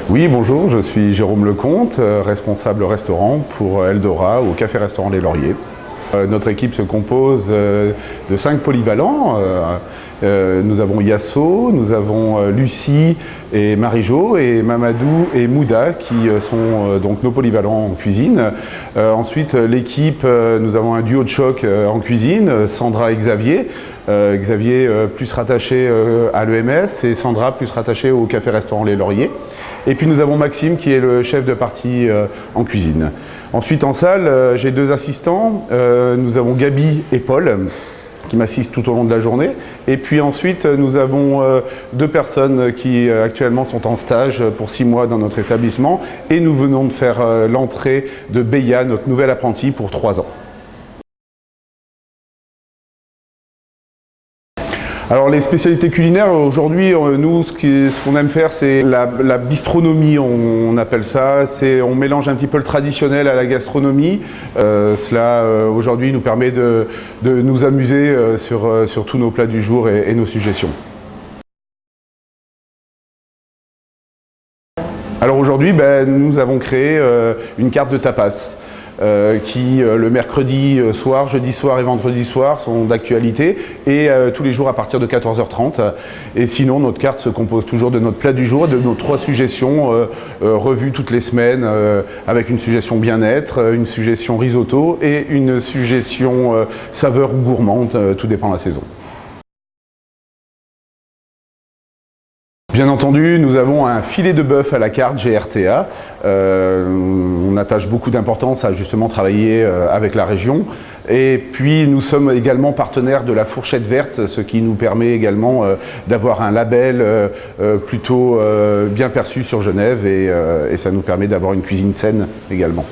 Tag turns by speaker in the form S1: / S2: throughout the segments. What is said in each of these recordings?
S1: Oui, bonjour, je suis Jérôme Lecomte, responsable restaurant pour Eldora au Café-Restaurant Les Lauriers. Notre équipe se compose de 5 polyvalents. Nous avons Yasso, nous avons Lucie et Marie-Jo et Mamadou et Mouda qui sont donc nos polyvalents en cuisine. Ensuite, l'équipe, nous avons un duo de choc en cuisine, Sandra et Xavier. Xavier plus rattaché à l'EMS et Sandra plus rattachée au Café-Restaurant Les Lauriers. Et puis nous avons Maxime qui est le chef de partie en cuisine. Ensuite en salle, j'ai 2 assistants. Nous avons Gabi et Paul qui m'assistent tout au long de la journée. Et puis ensuite, nous avons 2 personnes qui actuellement sont en stage pour 6 mois dans notre établissement. Et nous venons de faire l'entrée de Béa, notre nouvel apprenti, pour 3 ans. Alors les spécialités culinaires, aujourd'hui, nous, ce qu'on aime faire, c'est la bistronomie, on appelle ça. On mélange un petit peu le traditionnel à la gastronomie. Cela, aujourd'hui, nous permet de nous amuser sur tous nos plats du jour et nos suggestions. Alors aujourd'hui, nous avons créé une carte de tapas. Qui le mercredi soir, jeudi soir et vendredi soir sont d'actualité et tous les jours à partir de 14h30. Et sinon, notre carte se compose toujours de notre plat du jour, de nos 3 suggestions revues toutes les semaines avec une suggestion bien-être, une suggestion risotto et une suggestion saveur ou gourmande, tout dépend de la saison. Bien entendu, nous avons un filet de bœuf à la carte GRTA. On attache beaucoup d'importance à justement travailler avec la région. Et puis nous sommes également partenaires de la fourchette verte, ce qui nous permet également d'avoir un label plutôt bien perçu sur Genève et ça nous permet d'avoir une cuisine saine également.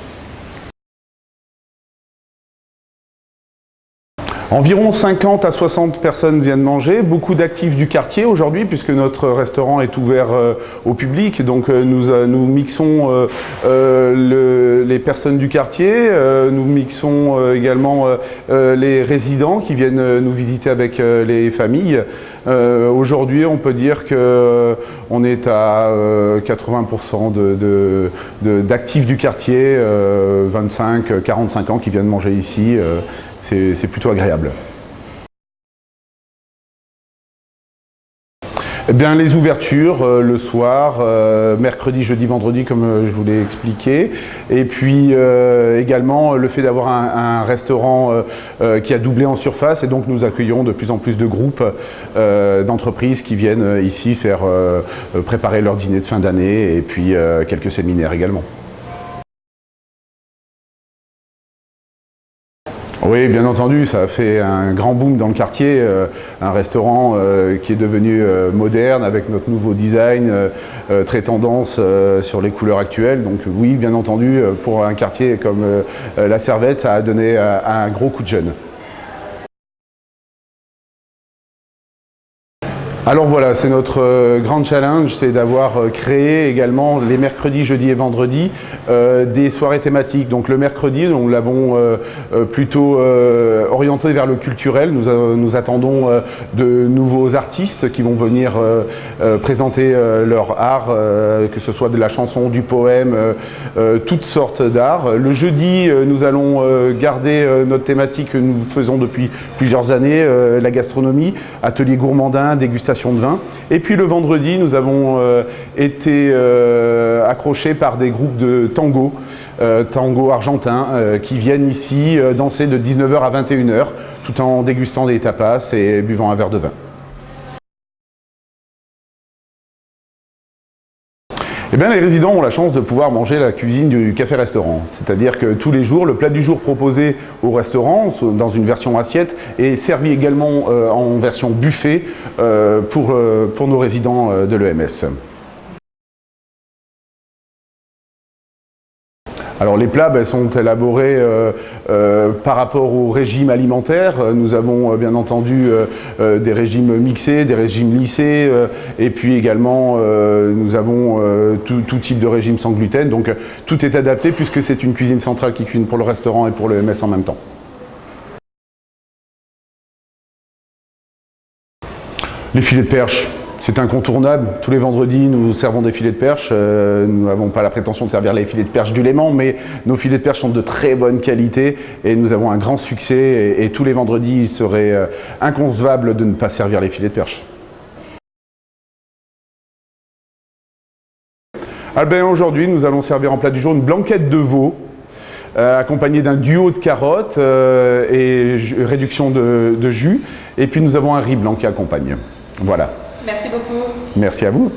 S1: Environ 50 à 60 personnes viennent manger, beaucoup d'actifs du quartier aujourd'hui puisque notre restaurant est ouvert au public. Donc nous mixons les personnes du quartier, nous mixons également les résidents qui viennent nous visiter avec les familles. Aujourd'hui, on peut dire qu'on est à 80% d'actifs du quartier, 25-45 ans qui viennent manger ici. C'est plutôt agréable. Eh bien, les ouvertures le soir, mercredi, jeudi, vendredi, comme je vous l'ai expliqué. Et puis également le fait d'avoir un restaurant qui a doublé en surface. Et donc nous accueillons de plus en plus de groupes d'entreprises qui viennent ici faire préparer leur dîner de fin d'année et puis quelques séminaires également. Oui, bien entendu, ça a fait un grand boom dans le quartier, un restaurant qui est devenu moderne avec notre nouveau design, très tendance sur les couleurs actuelles. Donc oui, bien entendu, pour un quartier comme la Servette, ça a donné un gros coup de jeune. Alors voilà, c'est notre grand challenge, c'est d'avoir créé également les mercredis, jeudis et vendredis des soirées thématiques. Donc le mercredi, nous l'avons plutôt orienté vers le culturel. Nous attendons de nouveaux artistes qui vont venir présenter leur art, que ce soit de la chanson, du poème, toutes sortes d'art. Le jeudi, nous allons garder notre thématique que nous faisons depuis plusieurs années, la gastronomie, atelier gourmandin, dégustation de vin. Et puis le vendredi, nous avons été accrochés par des groupes de tango, tango argentin, qui viennent ici danser de 19h à 21h, tout en dégustant des tapas et buvant un verre de vin. Eh bien, les résidents ont la chance de pouvoir manger la cuisine du café-restaurant. C'est-à-dire que tous les jours, le plat du jour proposé au restaurant, dans une version assiette, est servi également en version buffet pour nos résidents de l'EMS. Alors les plats sont élaborés par rapport au régime alimentaire. Nous avons bien entendu des régimes mixés, des régimes lissés et puis également nous avons tout type de régime sans gluten. Donc tout est adapté puisque c'est une cuisine centrale qui cuisine pour le restaurant et pour le MS en même temps. Les filets de perche. C'est incontournable. Tous les vendredis, nous servons des filets de perche. Nous n'avons pas la prétention de servir les filets de perche du Léman, mais nos filets de perche sont de très bonne qualité et nous avons un grand succès. Et tous les vendredis, il serait inconcevable de ne pas servir les filets de perche. Ah ben, aujourd'hui, nous allons servir en plat du jour une blanquette de veau, accompagnée d'un duo de carottes et réduction de jus. Et puis nous avons un riz blanc qui accompagne. Voilà.
S2: Merci beaucoup.
S1: Merci à vous.